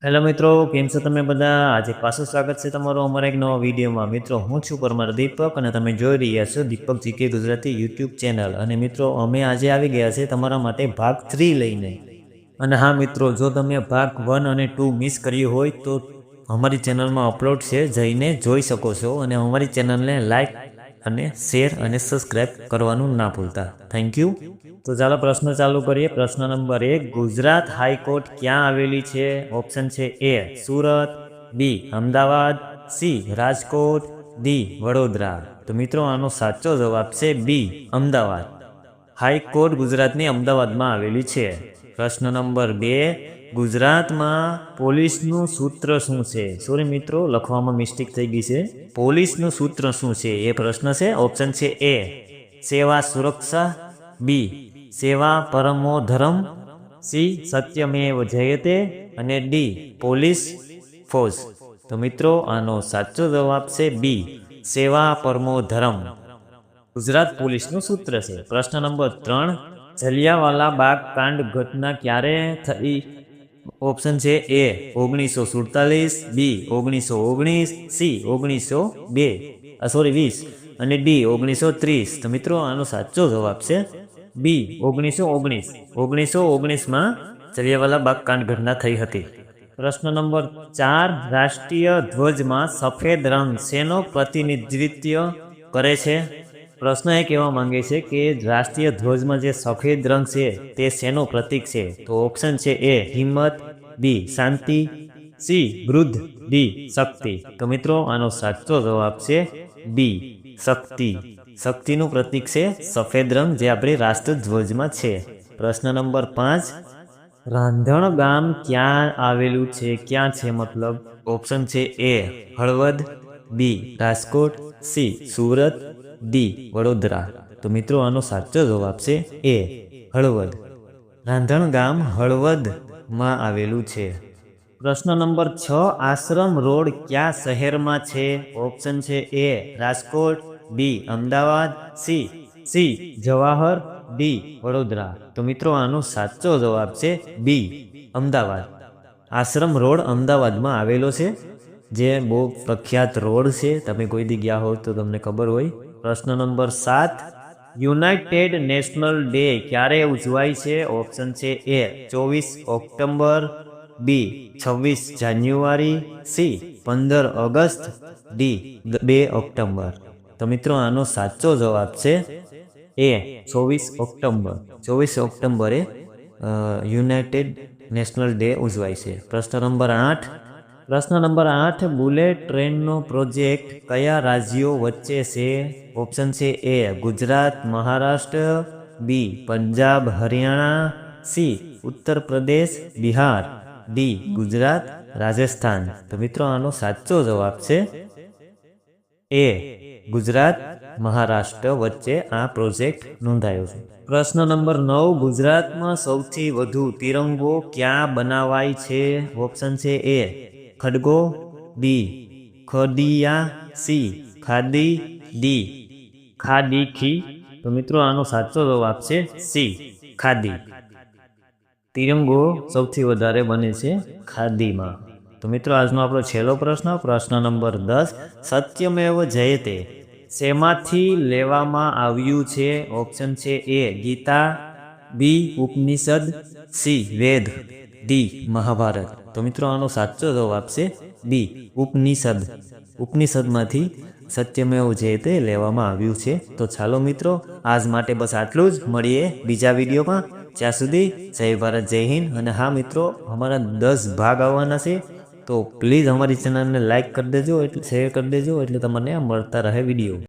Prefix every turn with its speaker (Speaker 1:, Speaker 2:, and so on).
Speaker 1: Hello મિત્રો, કેમ છો તમે બધા? આજે પાછું સ્વાગત છે તમારું અમારા એક નવા વિડીયોમાં. મિત્રો, હું છું પરમાર દીપક અને તમે જોઈ રહ્યા છો દીપક જીકે ગુજરાતી યુટ્યુબ ચેનલ. અને મિત્રો, અમે આજે આવી ગયા છે તમારા માટે ભાગ 3 લઈને. અને હા મિત્રો, જો તમે ભાગ 1 અને 2 મિસ કર્યું હોય તો અમારી ચેનલમાં અપલોડ છે, જઈને જોઈ શકો છો. અને અમારી ચેનલને લાઈક અને શેર અને સબસ્ક્રાઈબ કરવાનું ના ભૂલતા. Thank you. તો ચાલો પ્રશ્ન ચાલુ કરીએ. પ્રશ્ન નંબર 1, ગુજરાત હાઈકોર્ટ ક્યાં આવેલી છે? ઓપ્શન છે એ સુરત, બી અમદાવાદ, સી રાજકોટ, ડી વડોદરા. તો મિત્રો, આનો સાચો જવાબ છે બી અમદાવાદ. હાઈકોર્ટ ગુજરાતની અમદાવાદમાં આવેલી છે. પ્રશ્ન નંબર 2, ગુજરાતમાં પોલીસનું સૂત્ર શું છે? સોરી મિત્રો, લખવામાં મિસ્ટેક થઈ ગઈ છે. પોલીસનું સૂત્ર શું છે એ પ્રશ્ન છે. ઓપ્શન છે એ સેવા સુરક્ષા, બી સેવા પરમો ધર્મ, સી સત્યમેવ જયતે અને ડી પોલીસ ફોર્સ. તો મિત્રો, આનો સાચો જવાબ છે બી સેવા પરમો ધર્મ. ગુજરાત પોલીસનું સૂત્ર છે. પ્રશ્ન નંબર 3, જલિયાવાલા બાગ કાંડ ઘટના ક્યારે થઈ? ઓપ્શન છે એ 1947, બી 1919, સી 1920 અને ડી 1930. તો મિત્રો, આનો સાચો જવાબ છે બી 1919. 1919માં જલિયાવાલા બાગ કાંડ ઘટના થઈ હતી. પ્રશ્ન નંબર 4, રાષ્ટ્રીય ધ્વજમાં સફેદ રંગ શેનો પ્રતિનિધિત્વ કરે છે? પ્રશ્ન એ કહેવા માંગે છે કે રાષ્ટ્રીય ધ્વજમાં જે સફેદ રંગ છે તે શેનો પ્રતીક છે? તો ઓપ્શન છે એ હિંમત, બી શાંતિ, સી વૃદ્ધ, ડી શક્તિ. તો મિત્રો, આનો સાચો જવાબ છે બી શક્તિ. શક્તિનું પ્રતીક છે સફેદ રંગ, જે આપણી રાષ્ટ્રધ્વજમાં છે. પ્રશ્ન નંબર 5, રાંધણ ગામ ક્યાં આવેલું છે? ક્યાં છે મતલબ? ઓપ્શન છે એ હળવદ, બી રાજકોટ, સી સુરત, ડી વડોદરા. તો મિત્રો, આનો સાચો જવાબ છે એ હળવદ. રાંધણ ગામ હળવદમાં આવેલું છે. પ્રશ્ન નંબર 6, આશ્રમ રોડ કયા શહેરમાં છે? ઓપ્શન છે એ રાજકોટ, બી અમદાવાદ, સી જવાહર, ડી વડોદરા. તો મિત્રો, આનો સાચો જવાબ છે બી અમદાવાદ. આશ્રમ રોડ અમદાવાદમાં આવેલો છે, જે બહુ પ્રખ્યાત રોડ છે. તમે કોઈ દી ગયા હો તો તમને ખબર હોય. પ્રશ્ન નંબર 7, યુનાઇટેડ નેશનલ ડે ક્યારે ઉજવાય છે? ઓપ્શન છે એ 24 ઓક્ટોબર, બી 26 જાન્યુઆરી, સી 15 ઓગસ્ટ, ડી 2 ઓક્ટોબર. તો મિત્રો, આનો સાચો જવાબ છે એ 24 ઓક્ટોબર. 24 ઓક્ટોબરે યુનાઇટેડ નેશનલ ડે ઉજવાય છે. પ્રશ્ન નંબર 8, બુલેટ ટ્રેનનો પ્રોજેક્ટ કયા રાજ્યો વચ્ચે છે? ઓપ્શન છે એ ગુજરાત મહારાષ્ટ્ર, બી પંજાબ હરિયાણા, સી ઉત્તર પ્રદેશ બિહાર, ડી ગુજરાત રાજસ્થાન. તો મિત્રો, આનો સાચો જવાબ છે એ ગુજરાત મહારાષ્ટ્ર વચ્ચે આ પ્રોજેક્ટ નોંધાયો છે. પ્રશ્ન નંબર 9, ગુજરાતમાં સૌથી વધુ તિરંગો ક્યાં બનાવાય છે? ઓપ્શન છે એ ખડગો, બી ખડિયા, સી ખાદી, ડી ખાદીખી. તો મિત્રો, આનો સાચો જવાબ છે સી ખાદી. તિરંગો સૌથી વધારે બને છે ખાદીમાં. તો મિત્રો, આજનો આપણો છેલ્લો પ્રશ્ન નંબર 10, સત્યમેવ જયતે શેમાંથી લેવામાં આવ્યું છે? ઓપ્શન છે એ ગીતા, બી ઉપનિષદ, સી વેદ, ડી મહાભારત. તો મિત્રો, આનો સાચો જવાબ છે બી ઉપનિષદ. ઉપનિષદમાંથી સત્યમેવ જયતે લેવામાં આવ્યું છે. તો ચાલો મિત્રો, આજ માટે બસ આટલું જ. મળીએ બીજા વિડીયોમાં. ત્યાં સુધી જય ભારત, જય હિન્દ. અને હા મિત્રો, અમારા 10 ભાગ આવવાના છે, તો પ્લીઝ અમારી ચેનલને લાઈક કરી દેજો, એટલે શેર કરી દેજો, એટલે તમને મળતા રહે વિડીયો.